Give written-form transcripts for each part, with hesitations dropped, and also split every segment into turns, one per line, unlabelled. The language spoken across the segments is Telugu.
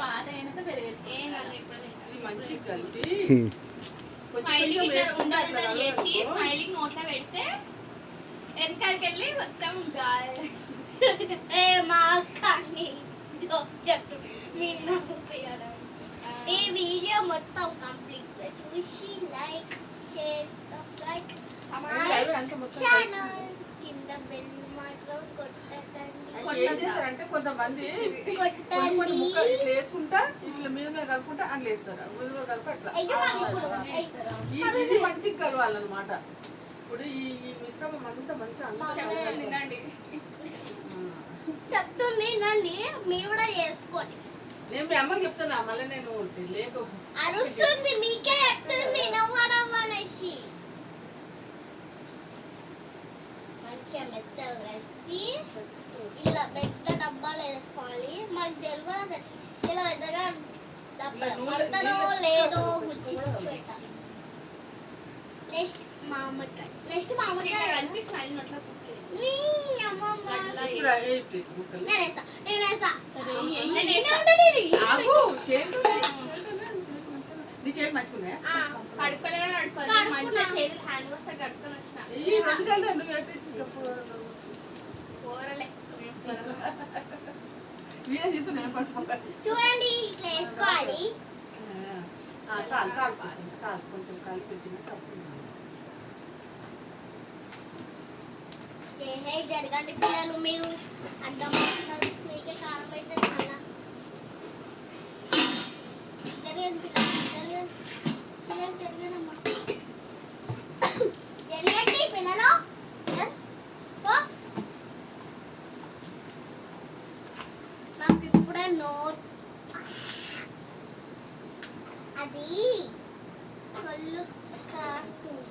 పాత అయినంత పెరిగేది ఏం కాదు. ఇప్పుడు
మంచి కలిపి
స్మైలింగ్ చేసి స్మైలింగ్ నోట్లో పెడితే వెనకాలకి వెళ్ళి మొత్తం
మా అక్క చెప్పు ఈ వీడియో మొత్తం కంప్లీట్ చూసి లైక్ షేర్ సబ్స్క్రైబ్ ఛానల్ కింద బెల్ మాత్రం కొట్టండి.
ఏం చేస్తారంటే కొంతమంది వేసుకుంటా ఇట్లా మీద కలుపుకుంటా అట్లా వేస్తారు. ముందుగా కలిపి అట్లా ఇది మంచిగా కలవాలన్నమాట. ఇప్పుడు ఈ మిశ్రమం అంతా మంచిగా
చెప్తుంది నండి, మీరు కూడా చేసుకోండి.
నేను మీ అమ్మకి చెప్తున్నా, మళ్ళీ నేను లేక
అరుస్తుంది మీకే చెప్తుంది నవ్వడం అనేసి. మంచిగా మెత్తగా కలిపి ఇలా పెద్ద డబ్బాలు వేసుకోవాలి. మాకు తెలియదు ఇలా పెద్దగా డబ్బాలో లేదో గుచ్చి పెట్టాలి. నెక్స్ట్ మామిడికాయ
కలిపి స్మైల్ నోట్లో
చూడండి ఇట్లా వేసుకోవాలి.
కొంచెం కలిపి
జరగండి పిల్లలు, మీరు అర్థం మీకే కారం అయితే జరగండి పిల్లలు. నాకు ఇప్పుడే నోట్ అది సొల్లు కాస్తుంది.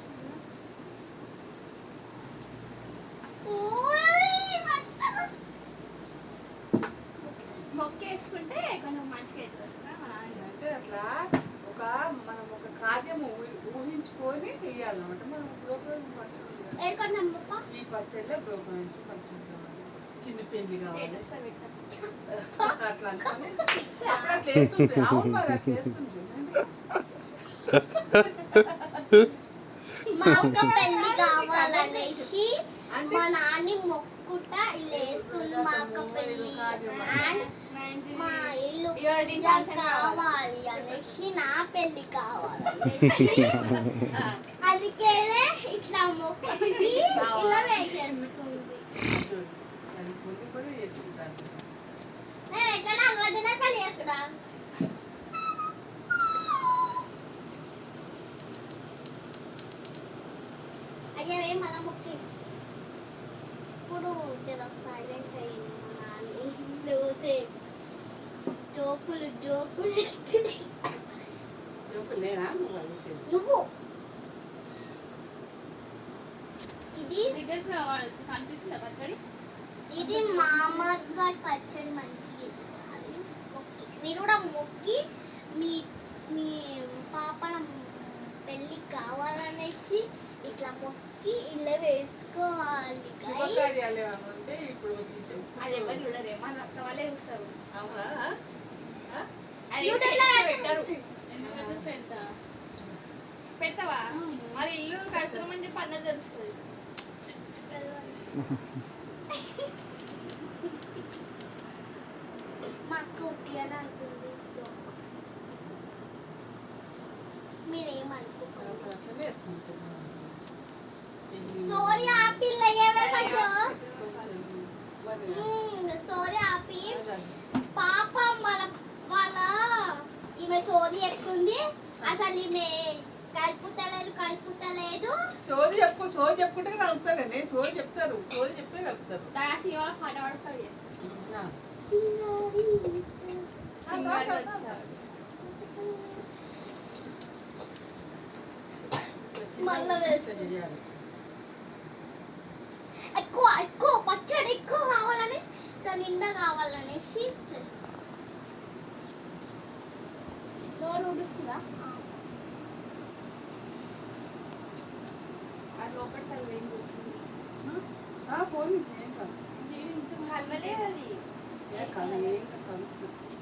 మొక్కేసుకుంటే కొంచెం మంచిగా
అంటే అట్లా మనం ఒక కార్యము ఊహించుకొని వేయాలన్నమాట. మనం ఈ పచ్చడిలో బ్రోకరేజ్ పచ్చడి కావాలి, చిన్న పెళ్లి కావాలి, అట్లా వేస్తుంటే అవును మరి అట్లా వేస్తుంటే
మా అక్క పెళ్లి కావాలనేసి మా నాన్న మొక్కుట లేస్తుంది. మా అక్క పెళ్లి మా ఇల్లు కావాలి అనేసి నా పెళ్లి కావాలనేసి అందుకే ఇట్లా మొక్కి ఇలా వేసేస్తుంది. నేను ఎక్కడ అలవాటున పెళ్లి చేసుకున్నా. అయ్యా మళ్ళా మొక్కి ఇప్పుడు జర సైలెంట్ అయ్యింది. మా నాన్న లేకపోతే జోకులు నువ్వు ఇది
కనిపిస్తుందా పచ్చడి?
ఇది మామూలుగా పచ్చడి మంచిగా వేసుకోవాలి. మీరు కూడా మొక్కి మీ మీ పాప పెళ్ళి కావాలనేసి ఇట్లా మొక్కి ఇలా వేసుకోవాలి.
అది ఎవరు చూడరు, మన రక్త వాళ్ళే చూస్తారు. పెడతావా? మరి ఇల్లు కడుతున్నామని చెప్పి అందరు తెలుస్తుంది.
మా అక్క ఉట్టిగానే అంటుంది. మీరేమనుకోకండి. సోరీ ఆపి సోరీ ఆపి పాప వాళ్ళ ఈమె సోది ఎక్కుంది. అసలు ఈమె కలుపుతలేదు.
సోది చెప్పుకుంటే కలుపుతారండి. సోది చెప్తారు, సోది చెప్తే కలుపుతారు.
ఎక్కువ పచ్చడి ఎక్కువ కావాలని నిండా కావాలనేసి చేస్తాం. నోరు ఉడుస్తుందా?
పోనీ
కలవలేదు అది.
కలుస్తుంది.